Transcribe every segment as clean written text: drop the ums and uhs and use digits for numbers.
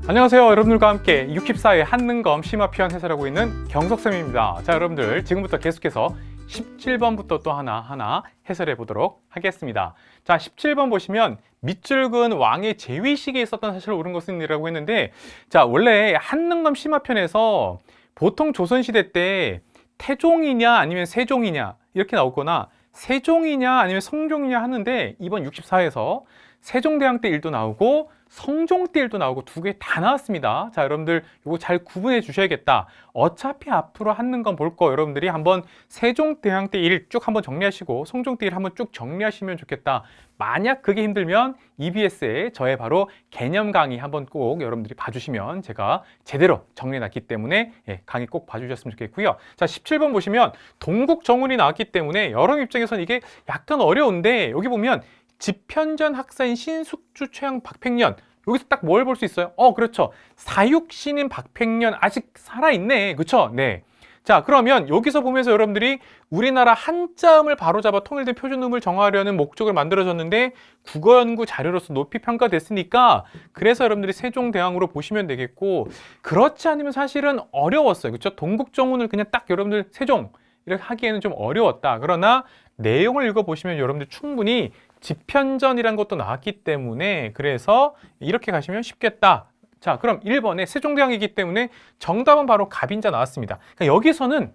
안녕하세요. 여러분들과 함께 64회 한능검 심화편 해설하고 있는 경석쌤입니다. 자, 여러분들 지금부터 계속해서 17번부터 또 하나하나 해설해 보도록 하겠습니다. 자, 17번 보시면 밑줄근 왕의 재위식에 있었던 사실을 옳은 것은 이라고 했는데, 자, 원래 한능검 심화편에서 보통 조선시대 때 태종이냐 아니면 세종이냐 이렇게 나오거나 세종이냐 아니면 성종이냐 하는데, 이번 64회에서 세종대왕 때 일도 나오고 성종 때 일도 나오고 두 개 다 나왔습니다. 자, 여러분들 이거 잘 구분해 주셔야겠다. 어차피 앞으로 한능검 볼 거 여러분들이 한번 세종대왕 때 일 쭉 한번 정리하시고 성종 때 일 한번 쭉 정리하시면 좋겠다. 만약 그게 힘들면 EBS에 저의 바로 개념 강의 한번 꼭 여러분들이 봐주시면 제가 제대로 정리해놨기 때문에 강의 꼭 봐주셨으면 좋겠고요. 자, 17번 보시면 동국정운이 나왔기 때문에 여러분 입장에서는 이게 약간 어려운데, 여기 보면 집현전 학사인 신숙주 최양 박팽년, 여기서 딱 뭘 볼 수 있어요? 그렇죠. 사육신인 박팽년 아직 살아있네. 그쵸? 네. 자, 그러면 여기서 보면서 여러분들이 우리나라 한자음을 바로잡아 통일된 표준음을 정하려는 목적을 만들어졌는데 국어연구 자료로서 높이 평가됐으니까, 그래서 여러분들이 세종대왕으로 보시면 되겠고, 그렇지 않으면 사실은 어려웠어요. 그쵸? 동국정운을 그냥 딱 여러분들 세종 이렇게 하기에는 좀 어려웠다. 그러나 내용을 읽어보시면 여러분들 충분히 집현전이라는 것도 나왔기 때문에, 그래서 이렇게 가시면 쉽겠다. 자, 그럼 1번에 세종대왕이기 때문에 정답은 바로 갑인자 나왔습니다. 그러니까 여기서는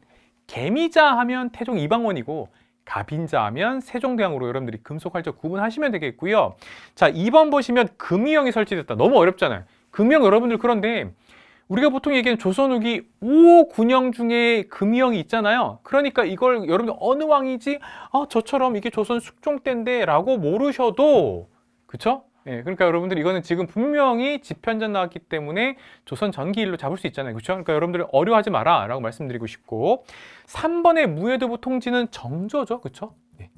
개미자 하면 태종 이방원이고 갑인자 하면 세종대왕으로 여러분들이 금속활적 구분하시면 되겠고요. 자, 2번 보시면 금유형이 설치됐다. 너무 어렵잖아요. 금유형 여러분들, 그런데 우리가 보통 얘기하는 조선 후기 5군영 중에 금유형이 있잖아요. 그러니까 이걸 여러분들 어느 왕이지? 저처럼 이게 조선 숙종 때인데 라고 모르셔도, 그쵸? 예, 그러니까 여러분들 이거는 지금 분명히 집현전 나왔기 때문에 조선 전기일로 잡을 수 있잖아요. 그렇죠? 그러니까 여러분들 어려워하지 마라 라고 말씀드리고 싶고, 3번의 무예도부 통지는 정조죠. 그렇죠? 예,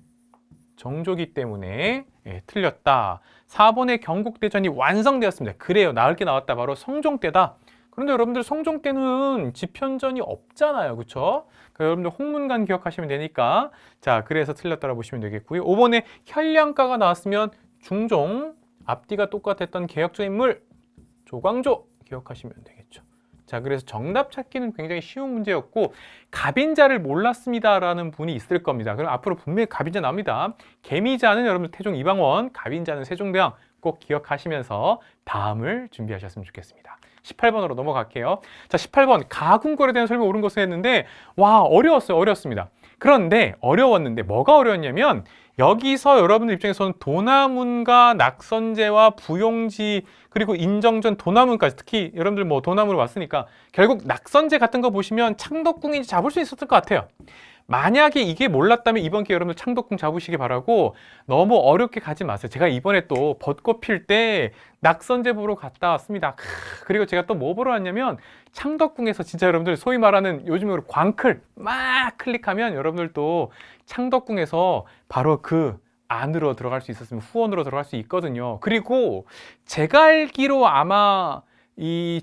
정조기 때문에 틀렸다. 4번의 경국대전이 완성되었습니다. 그래요. 나올 게 나왔다. 바로 성종 때다. 그런데 여러분들 성종 때는 집현전이 없잖아요. 그렇죠? 그러니까 여러분들 홍문관 기억하시면 되니까, 자, 그래서 틀렸다고 보시면 되겠고요. 5번에 현량가가 나왔으면 중종, 앞뒤가 똑같았던 개혁자 인물 조광조 기억하시면 되겠죠. 자, 그래서 정답 찾기는 굉장히 쉬운 문제였고, 갑인자를 몰랐습니다라는 분이 있을 겁니다. 그럼 앞으로 분명히 갑인자 나옵니다. 개미자는 여러분들 태종 이방원, 갑인자는 세종대왕 꼭 기억하시면서 다음을 준비하셨으면 좋겠습니다. 18번으로 넘어갈게요. 자, 18번 가궁궐에 대한 설명 옳은 것을 했는데, 와, 어려웠습니다. 그런데 어려웠는데 뭐가 어려웠냐면, 여기서 여러분들 입장에서는 도나문과 낙선제와 부용지 그리고 인정전 도나문까지, 특히 여러분들 뭐 도나문으로 왔으니까 결국 낙선제 같은 거 보시면 창덕궁인지 잡을 수 있었을 것 같아요. 만약에 이게 몰랐다면 이번 기회에 여러분들 창덕궁 잡으시기 바라고, 너무 어렵게 가지 마세요. 제가 이번에 또 벚꽃 필 때 낙선제 보러 갔다 왔습니다. 그리고 제가 또 뭐 보러 왔냐면 창덕궁에서 진짜 여러분들 소위 말하는 요즘으로 광클 막 클릭하면 여러분들 또 창덕궁에서 바로 그 안으로 들어갈 수 있었으면 후원으로 들어갈 수 있거든요. 그리고 제가 알기로 아마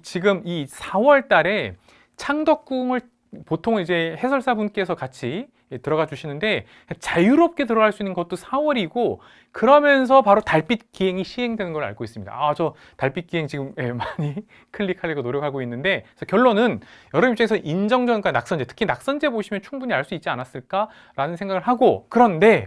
지금 이 4월 달에 창덕궁을 보통 이제 해설사분께서 같이 들어가 주시는데, 자유롭게 들어갈 수 있는 것도 4월이고, 그러면서 바로 달빛 기행이 시행되는 걸 알고 있습니다. 저 달빛 기행 지금 많이 클릭하려고 노력하고 있는데, 그래서 결론은 여러분 입장에서 인정전과 낙선제, 특히 낙선제 보시면 충분히 알 수 있지 않았을까라는 생각을 하고, 그런데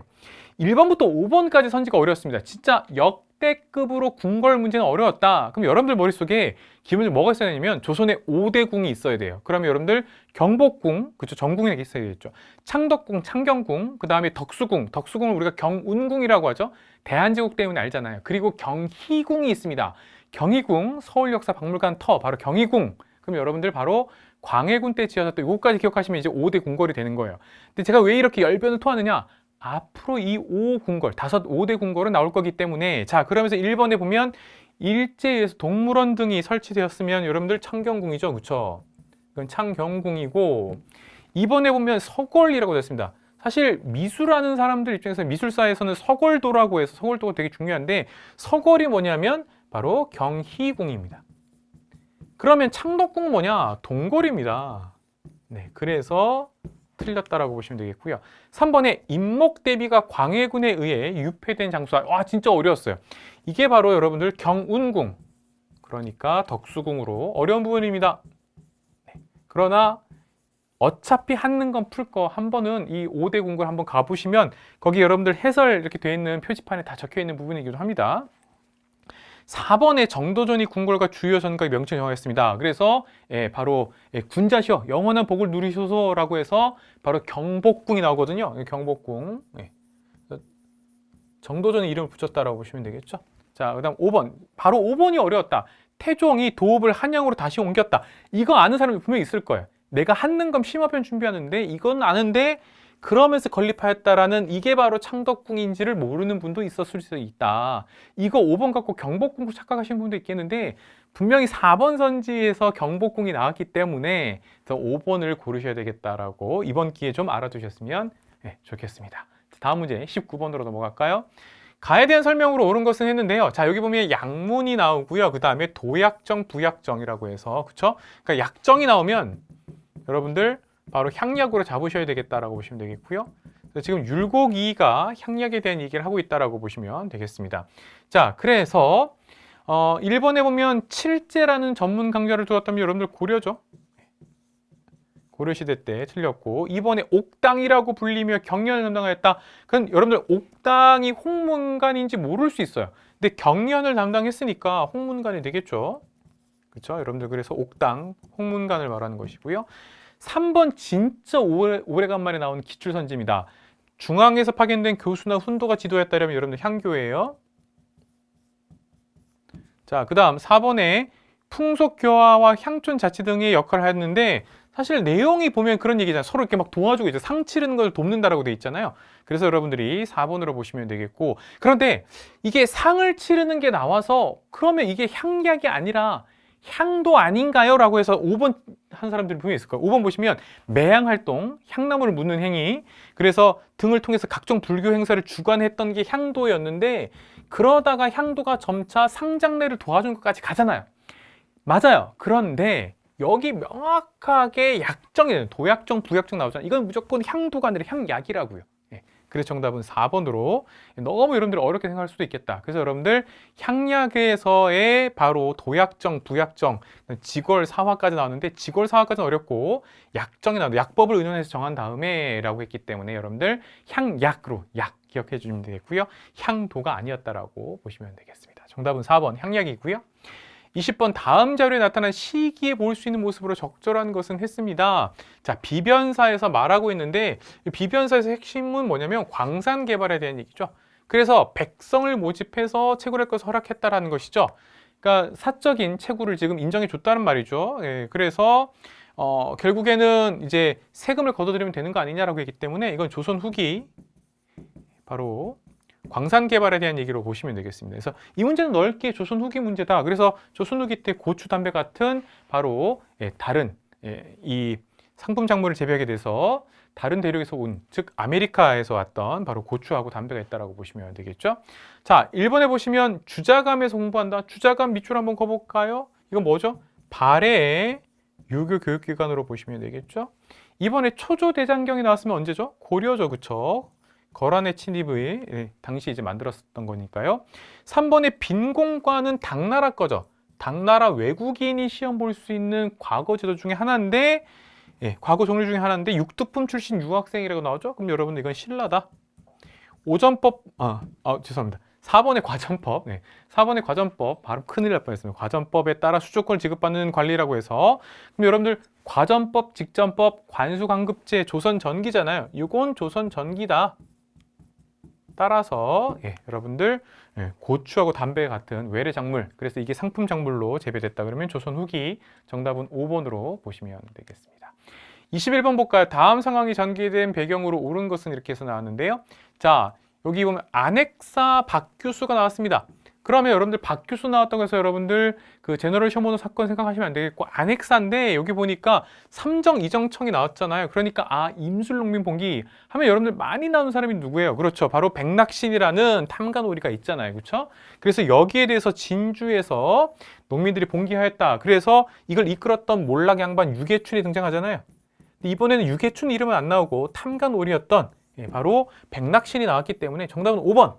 1번부터 5번까지 선지가 어려웠습니다. 진짜 역대급으로 궁궐 문제는 어려웠다. 그럼 여러분들 머릿속에 기본적으로 뭐가 있어야 되냐면 조선의 5대 궁이 있어야 돼요. 그러면 여러분들 경복궁, 그렇죠, 정궁이 있어야겠죠. 창덕궁, 창경궁, 그 다음에 덕수궁, 덕수궁을 우리가 경운궁이라고 하죠. 대한제국 때문에 알잖아요. 그리고 경희궁이 있습니다. 경희궁, 서울역사박물관 바로 경희궁. 그럼 여러분들 바로 광해군 때 지어졌던 이것까지 기억하시면 이제 5대 궁궐이 되는 거예요. 근데 제가 왜 이렇게 열변을 토하느냐? 앞으로 이 5궁궐, 5대 궁궐은 나올 거기 때문에, 자, 그러면서 1번에 보면 일제에서 동물원 등이 설치되었으면 여러분들 창경궁이죠. 그쵸? 이건 창경궁이고, 2번에 보면 서궐이라고 되어 있습니다. 사실 미술하는 사람들 입장에서 미술사에서는 서궐도라고 해서 서궐도가 되게 중요한데, 서궐이 뭐냐면 바로 경희궁입니다. 그러면 창덕궁 뭐냐? 동궐입니다. 네, 그래서 틀렸다라고 보시면 되겠고요. 3번에 임목대비가 광해군에 의해 유폐된 장소다. 와, 진짜 어려웠어요. 이게 바로 여러분들 경운궁. 그러니까 덕수궁으로 어려운 부분입니다. 네. 그러나 어차피 한는 건 풀 거 한 번은 이 5대 궁궐 한번 가보시면 거기 여러분들 해설 이렇게 되어 있는 표지판에 다 적혀 있는 부분이기도 합니다. 4번에 정도전이 궁궐과 주요 전각의 명칭을 정하였습니다. 그래서 바로 군자시여 영원한 복을 누리소서라고 해서 바로 경복궁이 나오거든요. 경복궁. 정도전의 이름을 붙였다라고 보시면 되겠죠. 자, 그다음 5번. 바로 5번이 어려웠다. 태종이 도읍을 한양으로 다시 옮겼다. 이거 아는 사람이 분명히 있을 거예요. 내가 한능검 심화편 준비하는데 이건 아는데 그러면서 건립하였다라는 이게 바로 창덕궁인지를 모르는 분도 있었을 수 있다. 이거 5번 갖고 경복궁 착각하시는 분도 있겠는데 분명히 4번 선지에서 경복궁이 나왔기 때문에 5번을 고르셔야 되겠다라고 이번 기회에 좀 알아두셨으면 좋겠습니다. 다음 문제 19번으로 넘어갈까요? 가에 대한 설명으로 옳은 것은 했는데요. 자, 여기 보면 약문이 나오고요. 그 다음에 도약정, 부약정이라고 해서 그쵸? 그러니까 약정이 나오면 여러분들 바로 향약으로 잡으셔야 되겠다라고 보시면 되겠고요. 지금 율곡이가 향약에 대한 얘기를 하고 있다라고 보시면 되겠습니다. 자, 그래서 1번에 보면 칠제라는 전문 강좌를 두었다면 여러분들 고려죠. 고려시대 때 틀렸고 2번에 옥당이라고 불리며 경연을 담당하였다. 그럼 여러분들 옥당이 홍문관인지 모를 수 있어요. 근데 경연을 담당했으니까 홍문관이 되겠죠. 그렇죠? 여러분들 그래서 옥당, 홍문관을 말하는 것이고요. 3번 진짜 오래간만에 나온 기출선지입니다. 중앙에서 파견된 교수나 훈도가 지도했다면 여러분들 향교예요. 자, 그 다음 4번에 풍속교화와 향촌 자치 등의 역할을 했는데 사실 내용이 보면 그런 얘기잖아요. 서로 이렇게 막 도와주고 이제 상 치르는 걸 돕는다라고 돼 있잖아요. 그래서 여러분들이 4번으로 보시면 되겠고 그런데 이게 상을 치르는 게 나와서 그러면 이게 향약이 아니라 향도 아닌가요? 라고 해서 5번 한 사람들이 분명히 있을 거예요. 5번 보시면 매향활동, 향나무를 묻는 행위 그래서 등을 통해서 각종 불교 행사를 주관했던 게 향도였는데 그러다가 향도가 점차 상장례를 도와준 것까지 가잖아요. 맞아요. 그런데 여기 명확하게 약정이에요. 도약정, 부약정 나오잖아요. 이건 무조건 향도가 아니라 향약이라고요. 그래서 정답은 4번으로 너무 여러분들이 어렵게 생각할 수도 있겠다. 그래서 여러분들 향약에서의 바로 도약정, 부약정, 지골, 사화까지 나오는데 지골, 사화까지는 어렵고 약정이 나오는데 약법을 의논해서 정한 다음에 라고 했기 때문에 여러분들 향약으로 약 기억해 주시면 되겠고요. 향도가 아니었다라고 보시면 되겠습니다. 정답은 4번 향약이고요. 20번 다음 자료에 나타난 시기에 볼 수 있는 모습으로 적절한 것은 했습니다. 자, 비변사에서 말하고 있는데 비변사에서 핵심은 뭐냐면 광산 개발에 대한 얘기죠. 그래서 백성을 모집해서 채굴할 것을 허락했다라는 것이죠. 그러니까 사적인 채굴을 지금 인정해 줬다는 말이죠. 그래서 결국에는 이제 세금을 걷어들이면 되는 거 아니냐라고 했기 때문에 이건 조선 후기 바로 광산 개발에 대한 얘기로 보시면 되겠습니다. 그래서 이 문제는 넓게 조선 후기 문제다. 그래서 조선 후기 때 고추, 담배 같은 바로 다른 이 상품 작물을 재배하게 돼서 다른 대륙에서 온, 즉 아메리카에서 왔던 바로 고추하고 담배가 있다라고 보시면 되겠죠. 자, 1번에 보시면 주자감에서 공부한다. 주자감 밑줄 한번 거볼까요? 이건 뭐죠? 발해의 유교 교육기관으로 보시면 되겠죠. 이번에 초조대장경이 나왔으면 언제죠? 고려죠, 그쵸? 거란의 침입의 당시 이제 만들었던 거니까요. 3번의 빈공과는 당나라 거죠. 당나라 외국인이 시험 볼 수 있는 과거 제도 중에 하나인데 과거 종류 중에 하나인데 육두품 출신 유학생이라고 나오죠. 그럼 여러분 이건 신라다. 오전법 죄송합니다. 4번의 과전법. 4번의 과전법 바로 큰일 날 뻔했습니다. 과전법에 따라 수조권을 지급받는 관리라고 해서 그럼 여러분들 과전법, 직전법, 관수관급제, 조선전기잖아요. 이건 조선전기다. 따라서 여러분들 고추하고 담배 같은 외래 작물 그래서 이게 상품 작물로 재배됐다 그러면 조선 후기 정답은 5번으로 보시면 되겠습니다. 21번 볼까요? 다음 상황이 전개된 배경으로 옳은 것은 이렇게 해서 나왔는데요. 자, 여기 보면 안핵사 박규수가 나왔습니다. 그러면 여러분들 박규수 나왔다고 해서 여러분들 그 제너럴 셔모노 사건 생각하시면 안 되겠고 안핵사인데 여기 보니까 삼정 이정청이 나왔잖아요. 그러니까 임술농민봉기 하면 여러분들 많이 나오는 사람이 누구예요? 그렇죠. 바로 백낙신이라는 탐관오리가 있잖아요. 그렇죠? 그래서 여기에 대해서 진주에서 농민들이 봉기하였다. 그래서 이걸 이끌었던 몰락 양반 유계춘이 등장하잖아요. 이번에는 유계춘 이름은 안 나오고 탐관오리였던 바로 백낙신이 나왔기 때문에 정답은 5번.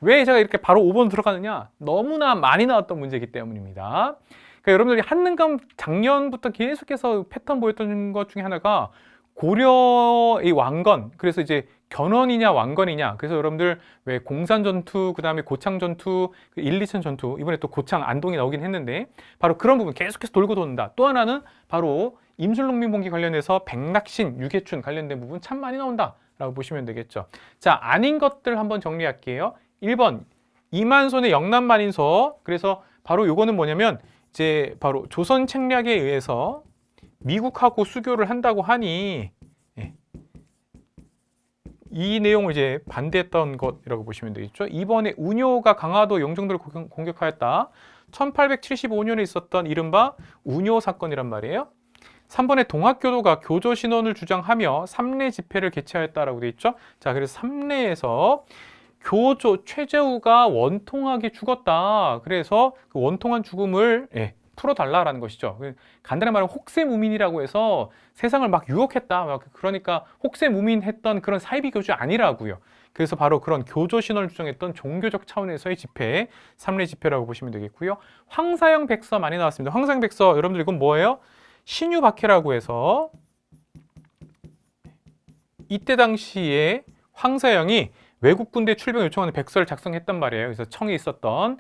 왜 제가 이렇게 바로 5번 들어가느냐? 너무나 많이 나왔던 문제이기 때문입니다. 그러니까 여러분들이 한능감 작년부터 계속해서 패턴 보였던 것 중에 하나가 고려의 왕건, 그래서 이제 견훤이냐 왕건이냐, 그래서 여러분들 왜 공산 전투, 그 다음에 고창 전투, 1, 2천 전투, 이번에 또 고창 안동이 나오긴 했는데 바로 그런 부분 계속해서 돌고 돈다. 또 하나는 바로 임술농민봉기 관련해서 백낙신, 유계춘 관련된 부분 참 많이 나온다 라고 보시면 되겠죠. 자, 아닌 것들 한번 정리할게요. 1번 이만손의 영남만인서, 그래서 바로 요거는 뭐냐면 이제 바로 조선 책략에 의해서 미국하고 수교를 한다고 하니 이 내용을 이제 반대했던 것이라고 보시면 되겠죠. 2번에 운요가 강화도 영종도를 공격하였다. 1875년에 있었던 이른바 운요 사건이란 말이에요. 3번에 동학교도가 교조 신원을 주장하며 삼례 집회를 개최하였다라고 되어 있죠. 자, 그래서 삼례에서 교조 최재우가 원통하게 죽었다. 그래서 그 원통한 죽음을 풀어달라라는 것이죠. 간단히 말하면 혹세무민이라고 해서 세상을 막 유혹했다. 그러니까 혹세무민했던 그런 사이비 교주 아니라고요. 그래서 바로 그런 교조 신원을 주장했던 종교적 차원에서의 집회, 삼례 집회라고 보시면 되겠고요. 황사영 백서 많이 나왔습니다. 황사영 백서 여러분들 이건 뭐예요? 신유박해라고 해서 이때 당시에 황사영이 외국 군대 출병 요청하는 백서를 작성했단 말이에요. 그래서 청에 있었던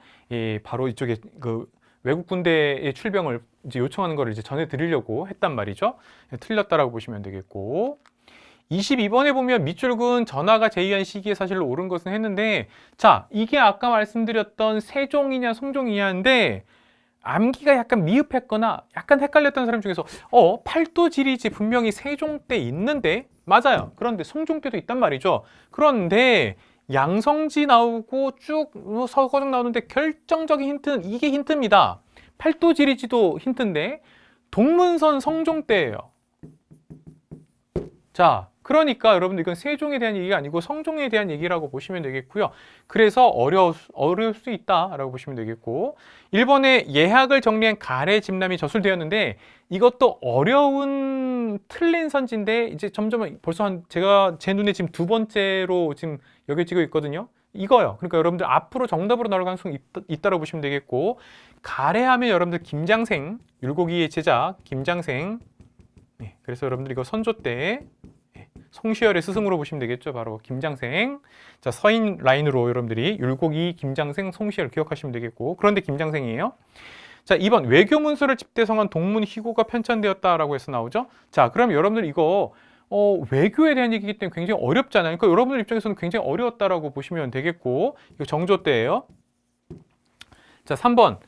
바로 이쪽에 그 외국 군대의 출병을 이제 요청하는 거를 이제 전해드리려고 했단 말이죠. 틀렸다라고 보시면 되겠고, 22번에 보면 밑줄근 전하가 제위한 시기에 사실로 옳은 것은 했는데, 자, 이게 아까 말씀드렸던 세종이냐 송종이냐인데 암기가 약간 미흡했거나 약간 헷갈렸던 사람 중에서 팔도지리지 분명히 세종 때 있는데, 맞아요. 그런데 송종 때도 있단 말이죠. 그런데 양성지 나오고 쭉 서거정 나오는데 결정적인 힌트는 이게 힌트입니다. 팔도지리지도 힌트인데 동문선 성종 때예요. 자, 그러니까 여러분들 이건 세종에 대한 얘기가 아니고 성종에 대한 얘기라고 보시면 되겠고요. 그래서 어려울 수 있다라고 보시면 되겠고, 1번에 예학을 정리한 가래 집람이 저술되었는데 이것도 어려운 틀린 선지인데 이제 점점 벌써 제가 제 눈에 지금 두 번째로 지금 여겨지고 있거든요. 이거요. 그러니까 여러분들 앞으로 정답으로 나올 가능성이 있다고 보시면 되겠고, 가래하면 여러분들 김장생, 율곡이의 제자 김장생. 그래서 여러분들 이거 선조 때 송시열의 스승으로 보시면 되겠죠. 바로 김장생. 자, 서인 라인으로 여러분들이 율곡이, 김장생, 송시열 기억하시면 되겠고, 그런데 김장생이에요. 자, 2번 외교 문서를 집대성한 동문 희고가 편찬되었다라고 해서 나오죠. 자, 그럼 여러분들 이거 외교에 대한 얘기이기 때문에 굉장히 어렵잖아요. 그러니까 여러분들 입장에서는 굉장히 어려웠다라고 보시면 되겠고, 이거 정조 때예요. 자, 3번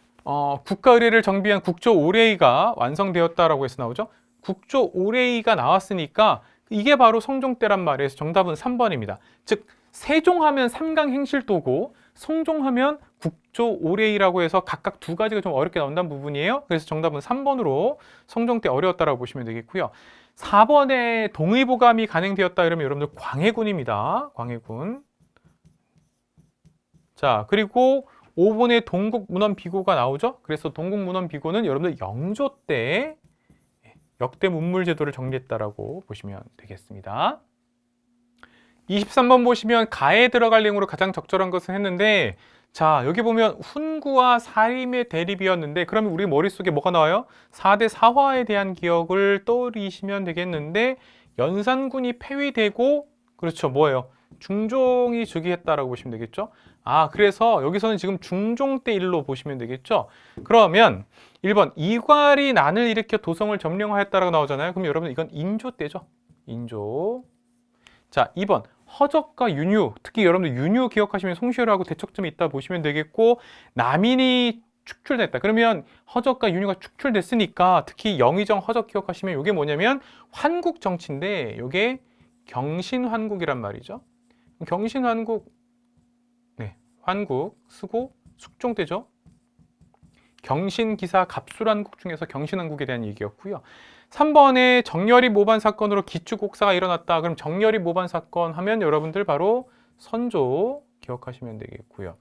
국가의례를 정비한 국조 오레이가 완성되었다라고 해서 나오죠. 국조 오레이가 나왔으니까 이게 바로 성종 때란 말이에요. 정답은 3번입니다. 즉 세종하면 삼강행실도고 성종하면 국조 오레이라고 해서 각각 두 가지가 좀 어렵게 나온다는 부분이에요. 그래서 정답은 3번으로 성종 때 어려웠다라고 보시면 되겠고요. 4번에 동의보감이 간행되었다 이러면 여러분들 광해군입니다. 광해군. 자, 그리고 5번에 동국문헌비고가 나오죠. 그래서 동국문헌비고는 여러분들 영조 때 역대 문물제도를 정리했다라고 보시면 되겠습니다. 23번 보시면 가에 들어갈 내용으로 가장 적절한 것은 했는데, 자, 여기 보면 훈구와 사림의 대립이었는데, 그러면 우리 머릿속에 뭐가 나와요? 4대 사화에 대한 기억을 떠올리시면 되겠는데, 연산군이 폐위되고, 그렇죠, 뭐예요? 중종이 즉위했다라고 보시면 되겠죠. 아, 그래서 여기서는 지금 중종 때 일로 보시면 되겠죠. 그러면 1번 이괄이 난을 일으켜 도성을 점령하였다라고 나오잖아요. 그럼 여러분 이건 인조 때죠. 인조. 자, 2번 허적과 윤유, 특히 여러분들 윤유 기억하시면 송시열하고 대척점이 있다 보시면 되겠고, 남인이 축출됐다. 그러면 허적과 윤유가 축출됐으니까 특히 영의정 허적 기억하시면 이게 뭐냐면 환국 정치인데 이게 경신환국이란 말이죠. 경신환국, 환국, 쓰고 숙종 때죠. 경신기사 갑술환국 중에서 경신환국에 대한 얘기였고요. 3번에 정열이 모반 사건으로 기축곡사가 일어났다. 그럼 정열이 모반 사건 하면 여러분들 바로 선조 기억하시면 되겠고요.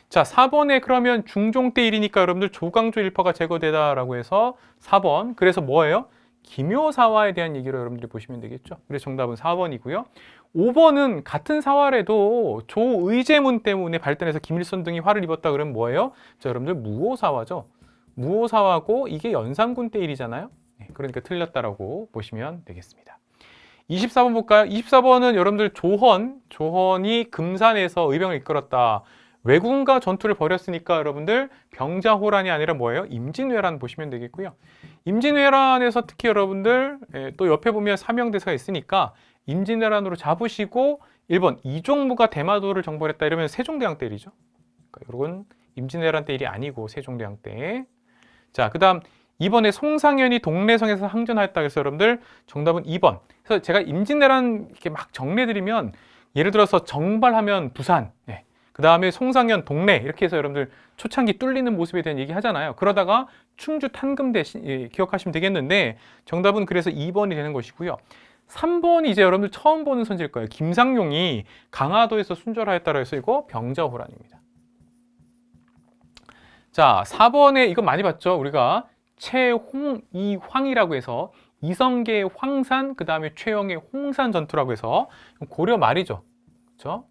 자, 4번에 그러면 중종 때 일이니까 여러분들 조광조 일파가 제거되다라고 해서 4번. 그래서 뭐예요? 기묘사화에 대한 얘기로 여러분들이 보시면 되겠죠. 그래서 정답은 4번이고요. 5번은 같은 사활에도 조의제문 때문에 발단해서 김일성 등이 화를 입었다 그러면 뭐예요? 자, 여러분들 무오사화죠. 무오사화고 이게 연산군 때 일이잖아요. 네, 그러니까 틀렸다라고 보시면 되겠습니다. 24번 볼까요? 24번은 여러분들 조헌이 금산에서 의병을 이끌었다. 왜군과 전투를 벌였으니까 여러분들 병자호란이 아니라 뭐예요? 임진왜란 보시면 되겠고요. 임진왜란에서 특히 여러분들 또 옆에 보면 사명대사가 있으니까 임진왜란으로 잡으시고 1번 이종무가 대마도를 정벌했다 이러면 세종대왕 때 일이죠. 그러니까 이건 임진왜란 때 일이 아니고 세종대왕 때. 자, 그 다음 2번에 송상현이 동래성에서 항전하였다. 그래서 여러분들 정답은 2번. 그래서 제가 임진왜란 이렇게 막 정리해드리면 예를 들어서 정발하면 부산, 네. 그 다음에 송상현, 동래 이렇게 해서 여러분들 초창기 뚫리는 모습에 대한 얘기 하잖아요. 그러다가 충주 탄금대 기억하시면 되겠는데 정답은 그래서 2번이 되는 것이고요. 3번이 이제 여러분들 처음 보는 선지일 거예요. 김상용이 강화도에서 순절하였다고 해서 이거 병자호란입니다. 자, 4번에 이거 많이 봤죠. 우리가 최홍이황이라고 해서 이성계의 황산, 그 다음에 최영의 홍산 전투라고 해서 고려 말이죠. 그렇죠?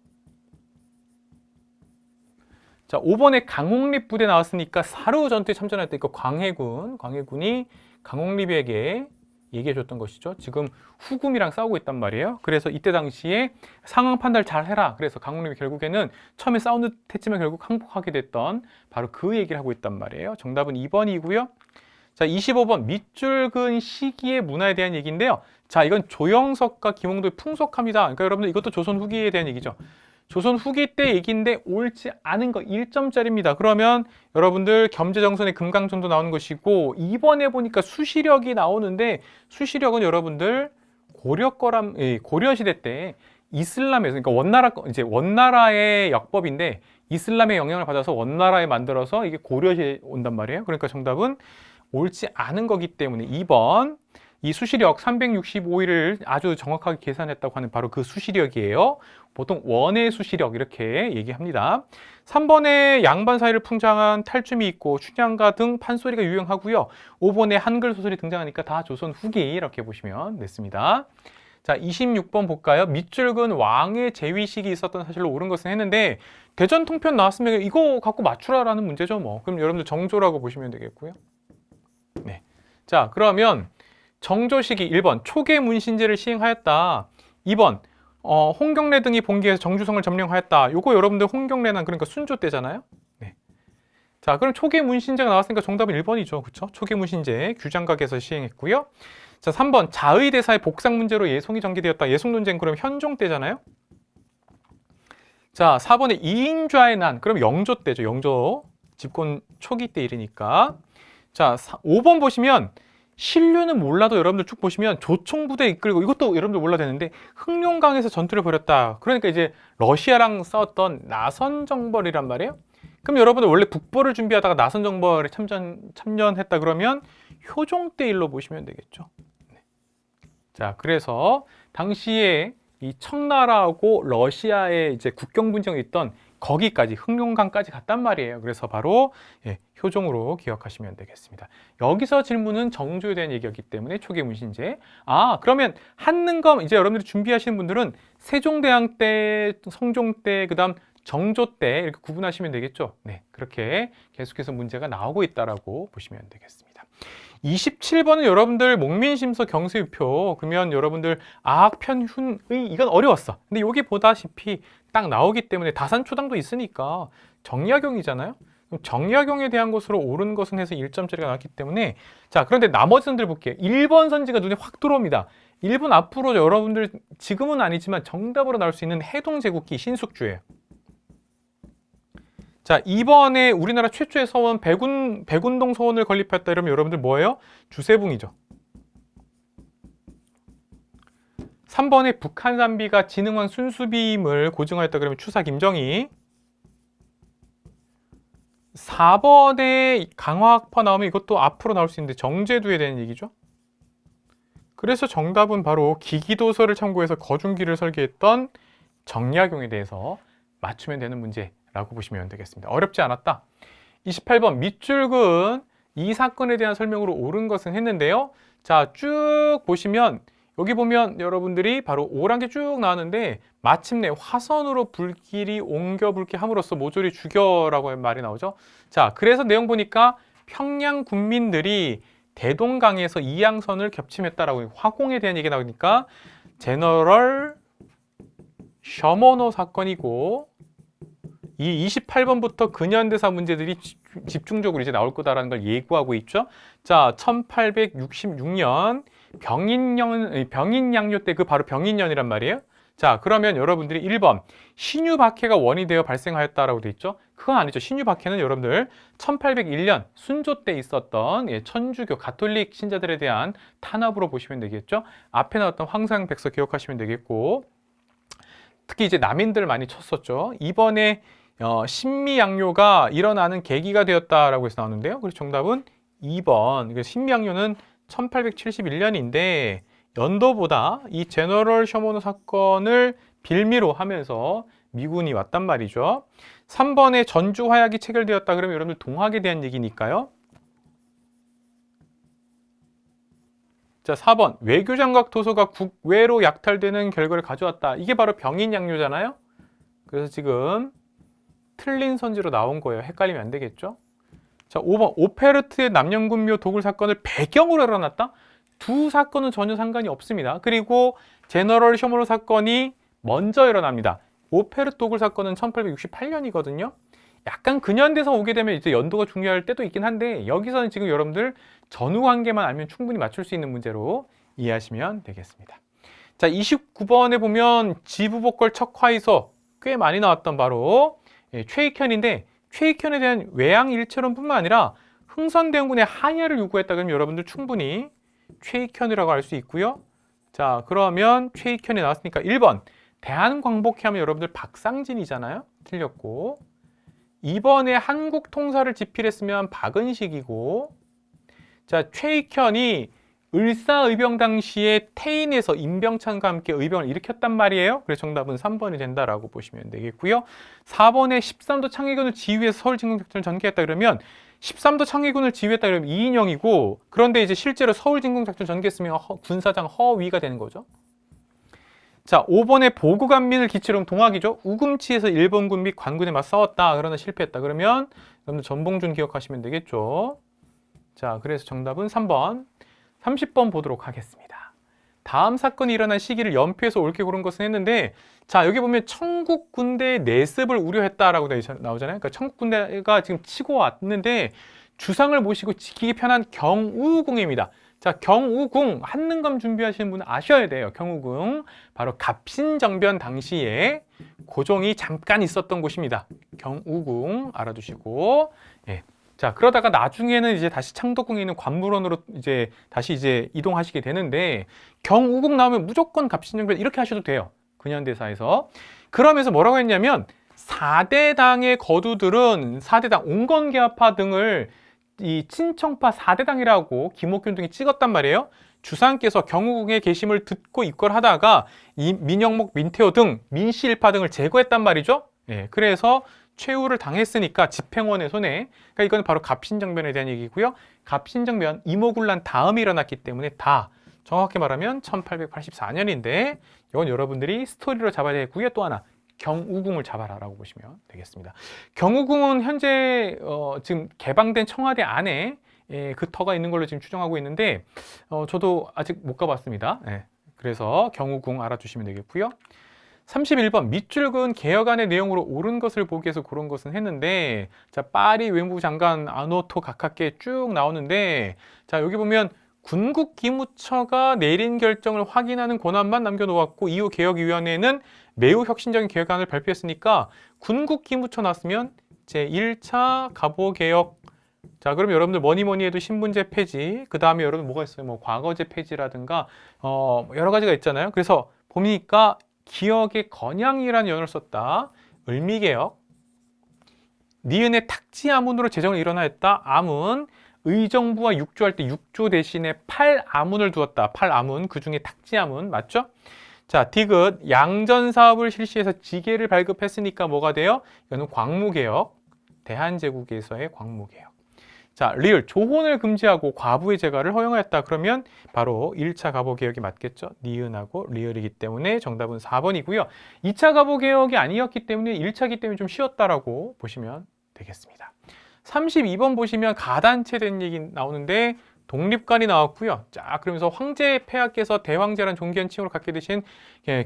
자, 5번에 강홍립 부대 나왔으니까 사루 전투에 참전할 때 이거 광해군이 강홍립에게 얘기해 줬던 것이죠. 지금 후금이랑 싸우고 있단 말이에요. 그래서 이때 당시에 상황 판단을 잘 해라. 그래서 강홍립이 결국에는 처음에 싸운 듯 했지만 결국 항복하게 됐던 바로 그 얘기를 하고 있단 말이에요. 정답은 2번이고요. 자, 25번 밑줄근 시기의 문화에 대한 얘기인데요. 자, 이건 조영석과 김홍도의 풍속합니다. 그러니까 여러분들 이것도 조선 후기에 대한 얘기죠. 조선 후기 때 얘기인데 옳지 않은 거 1점짜리입니다. 그러면 여러분들 겸재정선의 금강전도 나오는 것이고 2번에 보니까 수시력이 나오는데 수시력은 여러분들 고려시대 때 이슬람에서 그러니까 원나라의 역법인데 이슬람의 영향을 받아서 원나라에 만들어서 이게 고려시에 온단 말이에요. 그러니까 정답은 옳지 않은 거기 때문에 2번 이 수시력 365일을 아주 정확하게 계산했다고 하는 바로 그 수시력이에요. 보통 원의 수시력 이렇게 얘기합니다. 3번에 양반 사이를 풍자한 탈춤이 있고 춘향가 등 판소리가 유행하고요. 5번에 한글 소설이 등장하니까 다 조선 후기 이렇게 보시면 됐습니다. 자, 26번 볼까요? 밑줄근 왕의 재위식이 있었던 사실로 옳은 것은 했는데 대전 통편 나왔으면 이거 갖고 맞추라라는 문제죠. 뭐. 그럼 여러분들 정조라고 보시면 되겠고요. 네. 자, 그러면 정조 시기 1번 초계 문신제를 시행하였다. 2번 홍경래 등이 봉기해서 정주성을 점령하였다. 요거 여러분들 홍경래는 그러니까 순조 때잖아요. 네. 자, 그럼 초계 문신제가 나왔으니까 정답은 1번이죠. 그렇죠? 초계 문신제 규장각에서 시행했고요. 자, 3번 자의대사의 복상 문제로 예송이 전개되었다. 예송 논쟁 그럼 현종 때잖아요. 자, 4번에 이인좌의 난 그럼 영조 때죠. 영조 집권 초기 때 일이니까. 자, 5번 보시면 신류는 몰라도 여러분들 쭉 보시면 조총부대 이끌고 이것도 여러분들 몰라도 되는데 흑룡강에서 전투를 벌였다. 그러니까 이제 러시아랑 싸웠던 나선정벌이란 말이에요. 그럼 여러분들 원래 북벌을 준비하다가 나선정벌에 참전했다 그러면 효종 때 일로 보시면 되겠죠. 자, 그래서 당시에 이 청나라하고 러시아의 이제 국경 분쟁이 있던 거기까지 흑룡강까지 갔단 말이에요. 그래서 바로 효종으로 기억하시면 되겠습니다. 여기서 질문은 정조에 대한 얘기였기 때문에 초계 문신제. 아, 그러면 한능검 이제 여러분들이 준비하시는 분들은 세종대왕 때, 성종 때, 그다음 정조 때 이렇게 구분하시면 되겠죠. 네, 그렇게 계속해서 문제가 나오고 있다라고 보시면 되겠습니다. 27번은 여러분들 목민심서 경세유표 그러면 여러분들 아악편훈의 이건 어려웠어. 근데 여기 보다시피 딱 나오기 때문에 다산초당도 있으니까 정약용이잖아요. 정약용에 대한 것으로 옳은 것은 해서 1점짜리가 나왔기 때문에 자, 그런데 나머지 선들 볼게요. 1번 선지가 눈에 확 들어옵니다. 1번 앞으로 여러분들 지금은 아니지만 정답으로 나올 수 있는 해동제국기 신숙주예요. 자, 2번에 우리나라 최초의 서원 백운동 서원을 건립했다 이러면 여러분들 뭐예요? 주세붕이죠. 3번에 북한산비가 진흥왕 순수비임을 고증하였다 그러면 추사 김정희. 4번에 강화학파 나오면 이것도 앞으로 나올 수 있는데 정제두에 대한 얘기죠. 그래서 정답은 바로 기기도서를 참고해서 거중기를 설계했던 정약용에 대해서 맞추면 되는 문제 라고 보시면 되겠습니다. 어렵지 않았다. 28번 밑줄근 이 사건에 대한 설명으로 옳은 것은 했는데요. 자, 쭉 보시면 여기 보면 여러분들이 바로 오란 게 쭉 나왔는데 마침내 화선으로 불길이 옮겨 불게 함으로써 모조리 죽여라고 말이 나오죠. 자, 그래서 내용 보니까 평양 군민들이 대동강에서 이양선을 겹침했다라고 화공에 대한 얘기 나오니까 제너럴 셔머너 사건이고 이 28번부터 근현대사 문제들이 집중적으로 이제 나올 거다라는 걸 예고하고 있죠. 자, 1866년 병인양요 때 그 바로 병인년이란 말이에요. 자, 그러면 여러분들이 1번 신유박해가 원이 되어 발생하였다라고 돼 있죠. 그건 아니죠. 신유박해는 여러분들 1801년 순조 때 있었던 천주교 가톨릭 신자들에 대한 탄압으로 보시면 되겠죠. 앞에 나왔던 황상백서 기억하시면 되겠고, 특히 이제 남인들 많이 쳤었죠. 이번에 신미양요가 일어나는 계기가 되었다라고 해서 나오는데요. 그래서 정답은 2번. 신미양요는 1871년인데 연도보다 이 제너럴 셔머너 사건을 빌미로 하면서 미군이 왔단 말이죠. 3번에 전주 화약이 체결되었다 그러면 여러분들 동학에 대한 얘기니까요. 자, 4번 외교장각 도서가 국외로 약탈되는 결과를 가져왔다. 이게 바로 병인양요잖아요. 그래서 지금 틀린 선지로 나온 거예요. 헷갈리면 안 되겠죠. 자, 5번 오페르트의 남영군묘 도굴 사건을 배경으로 일어났다. 두 사건은 전혀 상관이 없습니다. 그리고 제너럴 셔머너 사건이 먼저 일어납니다. 오페르트 도굴 사건은 1868년이거든요. 약간 근현대사 오게 되면 이제 연도가 중요할 때도 있긴 한데 여기서는 지금 여러분들 전후 관계만 알면 충분히 맞출 수 있는 문제로 이해하시면 되겠습니다. 자, 29번에 보면 지부복걸 척화이서 꽤 많이 나왔던 바로 최익현인데 최익현에 대한 외양 일체론뿐만 아니라 흥선대원군의 하야를 요구했다 그러면 여러분들 충분히 최익현이라고 할 수 있고요. 자, 그러면 최익현이 나왔으니까 1번 대한광복회 하면 여러분들 박상진이잖아요. 틀렸고 2번에 한국 통사를 집필했으면 박은식이고, 자, 최익현이 을사의병 당시에 태인에서 임병찬과 함께 의병을 일으켰단 말이에요. 그래서 정답은 3번이 된다라고 보시면 되겠고요. 4번에 13도 창의군을 지휘해서 서울 진공작전을 전개했다 그러면 13도 창의군을 지휘했다 그러면 이인영이고, 그런데 이제 실제로 서울 진공작전 전개했으면 군사장 허위가 되는 거죠. 자, 5번에 보고간민을 기치로 동학이죠. 우금치에서 일본군 및 관군에 맞서 싸웠다. 그러나 실패했다. 그러면 여러분들 전봉준 기억하시면 되겠죠. 자, 그래서 정답은 3번. 30번 보도록 하겠습니다. 다음 사건이 일어난 시기를 연표해서 옳게 고른 것은 했는데, 자, 여기 보면 청국 군대의 내습을 우려했다라고 나오잖아요. 그러니까 청국 군대가 지금 치고 왔는데 주상을 모시고 지키기 편한 경우궁입니다. 자, 경우궁 한능검 준비하시는 분은 아셔야 돼요. 경우궁 바로 갑신정변 당시에 고종이 잠깐 있었던 곳입니다. 경우궁 알아두시고, 예. 자, 그러다가 나중에는 이제 다시 창덕궁에 있는 관물원으로 이제 다시 이제 이동하시게 되는데, 경우궁 나오면 무조건 갑신정변 이렇게 하셔도 돼요. 근현대사에서. 그러면서 뭐라고 했냐면 4대당의 거두들은 4대당 온건계화파 등을 이 친청파 4대당이라고 김옥균 등이 찍었단 말이에요. 주상께서 경우궁의 계심을 듣고 입궐하다가 이 민영목, 민태호 등 민씨일파 등을 제거했단 말이죠. 예, 그래서 최후를 당했으니까 집행원의 손에, 그러니까 이건 바로 갑신정변에 대한 얘기고요. 갑신정변 이모군란 다음에 일어났기 때문에 다 정확히 말하면 1884년인데 이건 여러분들이 스토리로 잡아야 되고요. 또 하나 경우궁을 잡아라라고 보시면 되겠습니다. 경우궁은 현재 지금 개방된 청와대 안에 그 터가 있는 걸로 지금 추정하고 있는데 저도 아직 못 가봤습니다. 그래서 경우궁 알아두시면 되겠고요. 31번 밑줄 그은 개혁안의 내용으로 옳은 것을 보기 위해서 그런 것은 했는데, 자, 파리 외무부 장관 아노토 가깝게 쭉 나오는데, 자, 여기 보면 군국기무처가 내린 결정을 확인하는 권한만 남겨놓았고 이후 개혁위원회는 매우 혁신적인 개혁안을 발표했으니까 군국기무처 나왔으면 제1차 갑오개혁. 자, 그럼 여러분들 뭐니 해도 신분제 폐지, 그 다음에 여러분 뭐가 있어요? 뭐 과거제 폐지라든가 여러 가지가 있잖아요. 그래서 보니까 기억의 건양이라는 연어를 썼다. 을미개혁. 니은의 탁지아문으로 제정을 일어나였다. 아문. 의정부와 육조할 때 육조 대신에 팔아문을 두었다. 팔아문. 그 중에 탁지아문. 맞죠? 자, 디귿. 양전 사업을 실시해서 지게를 발급했으니까 뭐가 돼요? 이거는 광무개혁. 대한제국에서의 광무개혁. 자, 리을, 조혼을 금지하고 과부의 재가를 허용하였다. 그러면 바로 1차 가보개혁이 맞겠죠. 니은하고 리을이기 때문에 정답은 4번이고요. 2차 가보개혁이 아니었기 때문에 1차기 때문에 좀 쉬웠다라고 보시면 되겠습니다. 32번 보시면 가단체 된 얘기 나오는데 독립관이 나왔고요. 자, 그러면서 황제 폐하께서 대황제라는 존귀한 칭호를 갖게 되신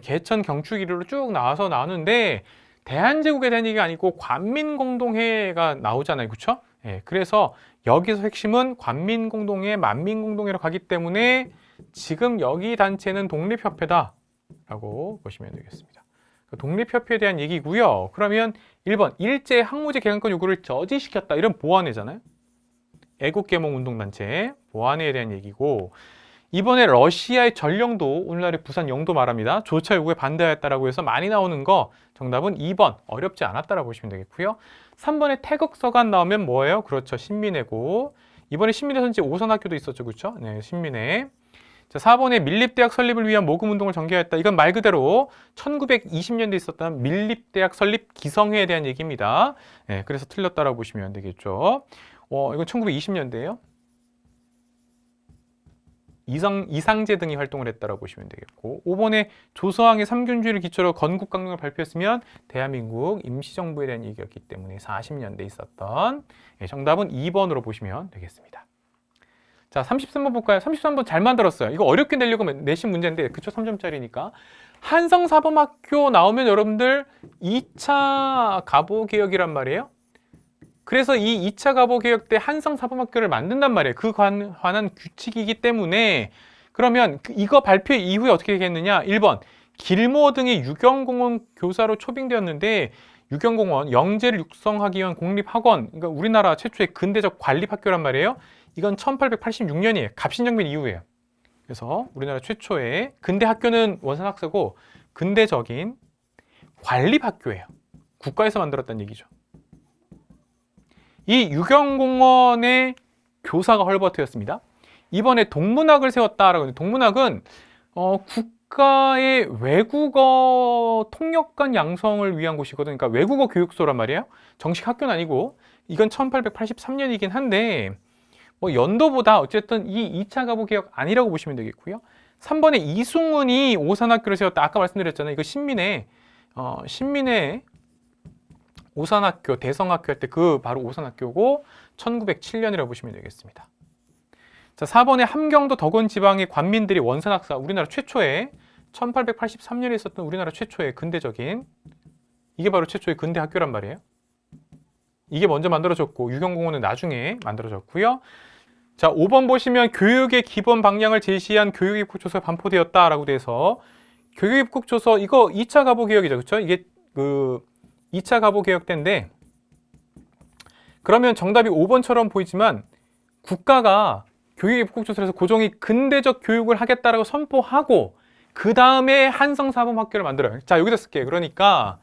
개천 경축일으로 쭉 나오는데 대한제국에 대한 얘기가 아니고 관민공동회가 나오잖아요. 그렇죠? 예, 그래서 여기서 핵심은 관민공동회, 만민공동회로 가기 때문에 지금 여기 단체는 독립협회다라고 보시면 되겠습니다. 독립협회에 대한 얘기고요. 그러면 1번 일제 항모제 개강권 요구를 저지시켰다. 이런 보완회잖아요. 애국개몽운동단체 보완회에 대한 얘기고, 이번에 러시아의 전령도 오늘날의 부산 영도 말합니다. 조차 요구에 반대하였다라고 해서 많이 나오는 거 정답은 2번 어렵지 않았다라고 보시면 되겠고요. 3번에 태극서간 나오면 뭐예요? 그렇죠. 신민회고, 이번에 신민회 선지 오선학교도 있었죠. 그렇죠? 네, 신민회. 자, 4번에 밀립대학 설립을 위한 모금운동을 전개하였다. 이건 말 그대로 1920년대에 있었던 밀립대학 설립 기성회에 대한 얘기입니다. 네, 그래서 틀렸다라고 보시면 되겠죠. 이건 1920년대예요. 이상제 등이 활동을 했다라고 보시면 되겠고, 5번에 조서왕의 삼균주의를 기초로 건국강령을 발표했으면 대한민국 임시정부에 대한 얘기였기 때문에 40년대에 있었던, 정답은 2번으로 보시면 되겠습니다. 자, 33번 볼까요? 33번 잘 만들었어요. 이거 어렵게 내려고 내신 문제인데, 그쵸? 3점짜리니까. 한성사범학교 나오면 여러분들 2차 가보개혁이란 말이에요. 그래서 이 2차 가보개혁 때 한성사범학교를 만든단 말이에요. 그 관한 규칙이기 때문에. 그러면 이거 발표 이후에 어떻게 되겠느냐? 1번 길모 등의 유경공원 교사로 초빙되었는데, 유경공원 영재를 육성하기 위한 공립학원, 그러니까 우리나라 최초의 근대적 관립학교란 말이에요. 이건 1886년이에요. 갑신정변 이후에요. 그래서 우리나라 최초의 근대 학교는 원산학사고 근대적인 관립학교예요. 국가에서 만들었다는 얘기죠. 이 유경공원의 교사가 헐버트였습니다. 이번에 동문학을 세웠다라고 하는데, 동문학은 국가의 외국어 통역관 양성을 위한 곳이거든요. 그러니까 외국어 교육소란 말이에요. 정식 학교는 아니고, 이건 1883년이긴 한데 연도보다 어쨌든 이 2차 가보개혁 아니라고 보시면 되겠고요. 3번에 이승훈이 오산학교를 세웠다. 아까 말씀드렸잖아요. 이거 신민회 오산학교, 대성학교 할 때 그 바로 오산학교고 1907년이라고 보시면 되겠습니다. 자, 4번에 함경도 덕원 지방의 관민들이 원산학사, 우리나라 최초의 1883년에 있었던 우리나라 최초의 근대적인, 이게 바로 최초의 근대 학교란 말이에요. 이게 먼저 만들어졌고 유경공원은 나중에 만들어졌고요. 자, 5번 보시면 교육의 기본 방향을 제시한 교육입국조서가 반포되었다라고 돼서, 교육입국조서 이거 2차 가보개혁이죠. 그렇죠? 이게 그 2차 가보개혁 때인데, 그러면 정답이 5번처럼 보이지만 국가가 교육입국조서에서 고종이 근대적 교육을 하겠다라고 선포하고 그 다음에 한성사범학교를 만들어요. 자, 여기다 쓸게요. 그러니까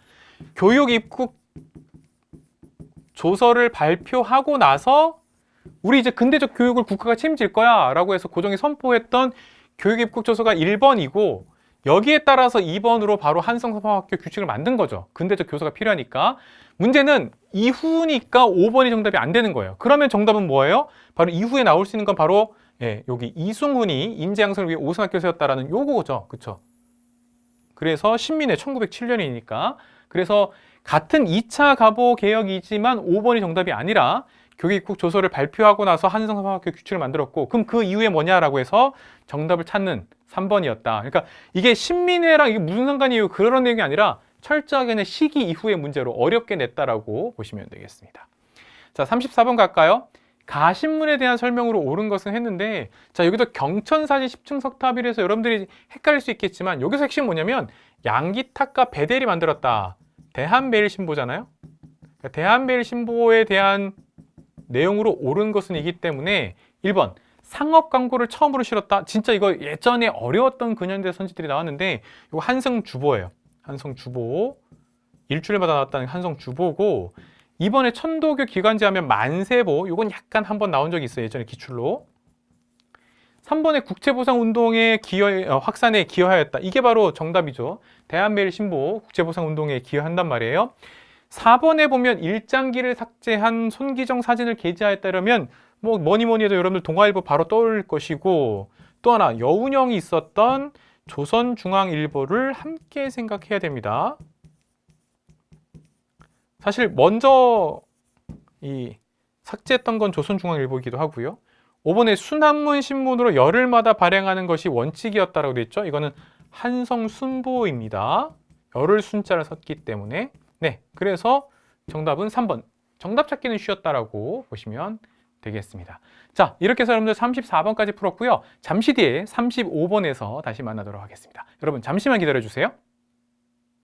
교육입국조서를 발표하고 나서 우리 이제 근대적 교육을 국가가 책임질 거야 라고 해서 고종이 선포했던 교육입국조서가 1번이고, 여기에 따라서 2번으로 바로 한성사범학교 규칙을 만든 거죠. 근대적 교서가 필요하니까. 문제는 이후니까 5번이 정답이 안 되는 거예요. 그러면 정답은 뭐예요? 바로 이후에 나올 수 있는 건 바로 여기 이승훈이 인재양성을 위해 오산학교 세웠다라는 요거죠. 그쵸? 그래서 신민회 1907년이니까. 그래서 같은 2차 가보개혁이지만 5번이 정답이 아니라 교육입국조서를 발표하고 나서 한성사범학교 규칙을 만들었고, 그럼 그 이후에 뭐냐라고 해서 정답을 찾는 3번이었다. 그러니까 이게 신민회랑 이게 무슨 상관이에요? 그런 내용이 아니라 철저하게 시기 이후의 문제로 어렵게 냈다라고 보시면 되겠습니다. 자, 34번 갈까요? 가신문에 대한 설명으로 옳은 것은 했는데, 자, 여기도 경천사지 10층 석탑이라서 여러분들이 헷갈릴 수 있겠지만 여기서 핵심 뭐냐면 양기탁과 베델이 만들었다. 대한매일신보잖아요. 그러니까 대한매일신보에 대한 내용으로 옳은 것은 이기 때문에 1번 상업 광고를 처음으로 실었다. 진짜 이거 예전에 어려웠던 근현대 선지들이 나왔는데, 이거 한성주보예요. 한성주보. 일주일마다 나왔다는 한성주보고, 이번에 천도교 기관지 하면 만세보. 이건 약간 한번 나온 적이 있어요. 예전에 기출로. 3번에 국제보상운동의 확산에 기여하였다. 이게 바로 정답이죠. 대한매일신보 국제보상운동에 기여한단 말이에요. 4번에 보면 일장기를 삭제한 손기정 사진을 게재하였다 이러면 뭐 뭐니 뭐니 해도 여러분들 동아일보 바로 떠올릴 것이고, 또 하나 여운형이 있었던 조선중앙일보를 함께 생각해야 됩니다. 사실 먼저 이 삭제했던 건 조선중앙일보이기도 하고요. 5번에 순한문 신문으로 열흘마다 발행하는 것이 원칙이었다라고 되어 있죠. 이거는 한성순보입니다. 열흘 순자를 썼기 때문에. 네, 그래서 정답은 3번. 정답 찾기는 쉬웠다라고 보시면 되겠습니다. 자, 이렇게 해서 여러분들 34번까지 풀었고요. 잠시 뒤에 35번에서 다시 만나도록 하겠습니다. 여러분 잠시만 기다려 주세요.